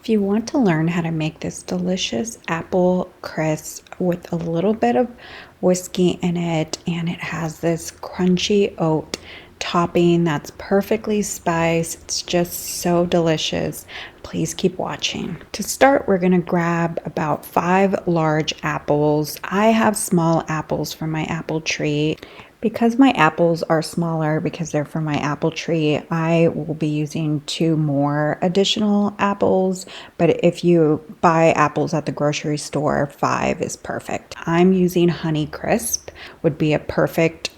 If you want to learn how to make this delicious apple crisp with a little bit of whiskey in it, and it has this crunchy oat topping that's perfectly spiced, it's just so delicious, please keep watching. To start, we're going to grab about 5 large apples. I have small apples from my apple tree. Because my apples are smaller, because they're from my apple tree, I will be using 2 more additional apples. But if you buy apples at the grocery store, 5 is perfect. I'm using Honeycrisp, would be a perfect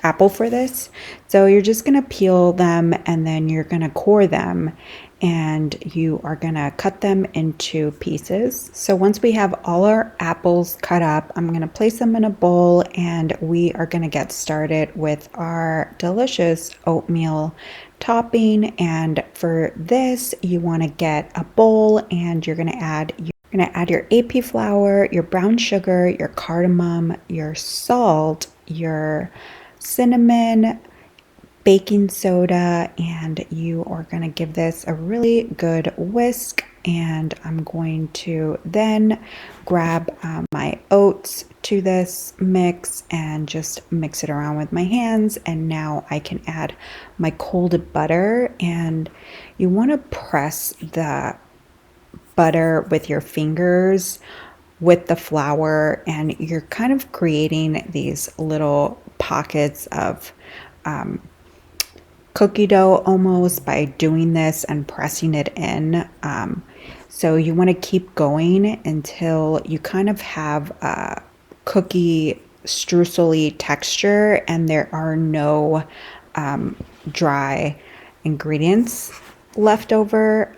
apple for this. So you're just going to peel them and then you're going to core them, and you are going to cut them into pieces. So once we have all our apples cut up, I'm going to place them in a bowl, and we are going to get started with our delicious oatmeal topping. And for this, you want to get a bowl, and you're going to add your AP flour, your brown sugar, your cardamom, your salt, your cinnamon, baking soda, and you are going to give this a really good whisk. And I'm going to then grab my oats to this mix and just mix it around with my hands. And now I can add my cold butter, and you want to press the butter with your fingers with the flour, and you're kind of creating these little pockets of cookie dough almost by doing this and pressing it in. So you want to keep going until you kind of have a cookie streusel-y texture and there are no dry ingredients left over.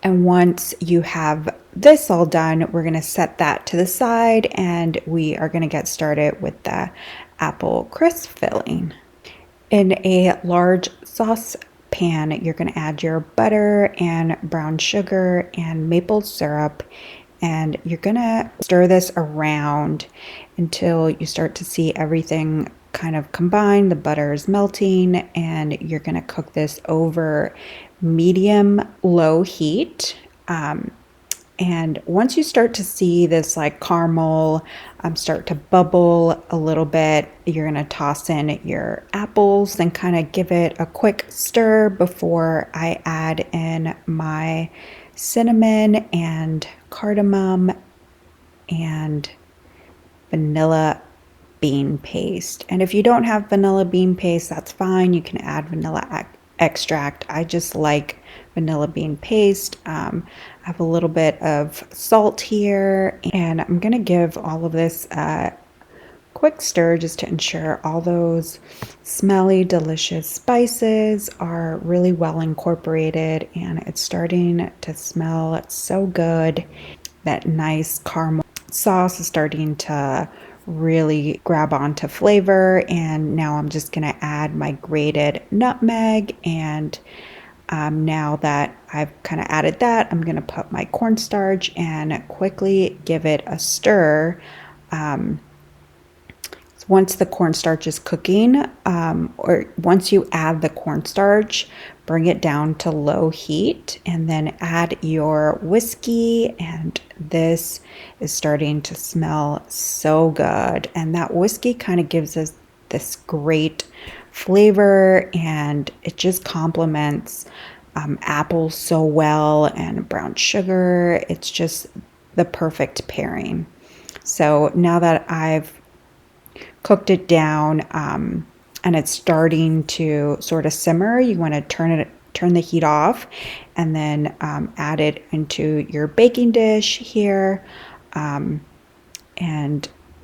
And once you have this all done, we're going to set that to the side, and we are going to get started with the apple crisp filling. In a large saucepan, you're going to add your butter and brown sugar and maple syrup, and you're going to stir this around until you start to see everything kind of combine. The butter is melting, and you're going to cook this over medium low heat. And once you start to see this like caramel start to bubble a little bit, you're going to toss in your apples and kind of give it a quick stir before I add in my cinnamon and cardamom and vanilla bean paste. And if you don't have vanilla bean paste, that's fine. You can add vanilla extract. I just like vanilla bean paste. I have a little bit of salt here, and I'm going to give all of this a quick stir just to ensure all those smelly, delicious spices are really well incorporated, and it's starting to smell so good. That nice caramel sauce is starting to really grab onto flavor, and now I'm just going to add my grated nutmeg. And now that I've kind of added that, I'm going to put my cornstarch and quickly give it a stir. Once the cornstarch is cooking, or once you add the cornstarch, bring it down to low heat and then add your whiskey, and this is starting to smell so good. And that whiskey kind of gives us this great flavor, and it just complements apples so well, and brown sugar. It's just the perfect pairing. So now that I've cooked it down and it's starting to sort of simmer, you want to turn the heat off, and then add it into your baking dish here, and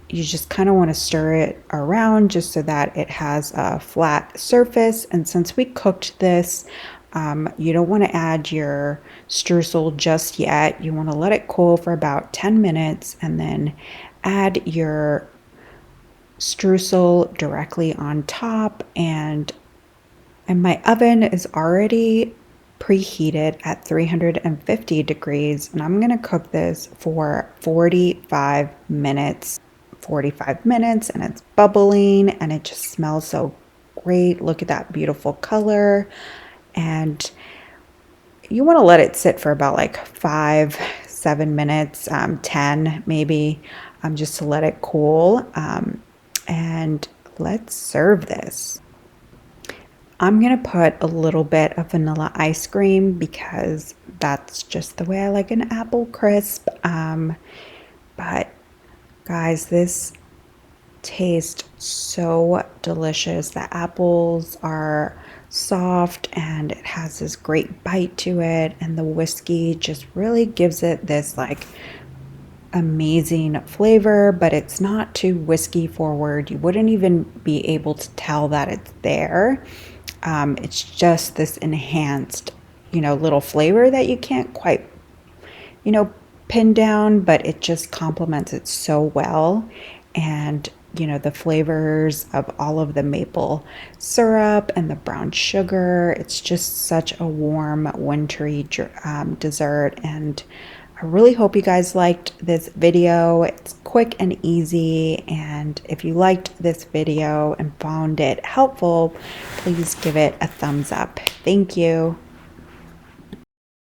you just kind of want to stir it around just so that it has a flat surface. And since we cooked this, you don't want to add your streusel just yet. You want to let it cool for about 10 minutes and then add your streusel directly on top. And my oven is already preheated at 350 degrees, and I'm going to cook this for 45 minutes. And it's bubbling, and it just smells so great. Look at that beautiful color. And you want to let it sit for about like 5, 7 minutes, 10 maybe, just to let it cool. And let's serve this. I'm gonna put a little bit of vanilla ice cream because that's just the way I like an apple crisp. But guys, this tastes so delicious. The apples are soft and it has this great bite to it, and the whiskey just really gives it this like amazing flavor, but it's not too whiskey forward. You wouldn't even be able to tell that it's there. It's just this enhanced, little flavor that you can't quite, pin down, but it just complements it so well. And, the flavors of all of the maple syrup and the brown sugar, it's just such a warm, wintry dessert. And I really hope you guys liked this video. It's quick and easy. And if you liked this video and found it helpful, please give it a thumbs up. Thank you.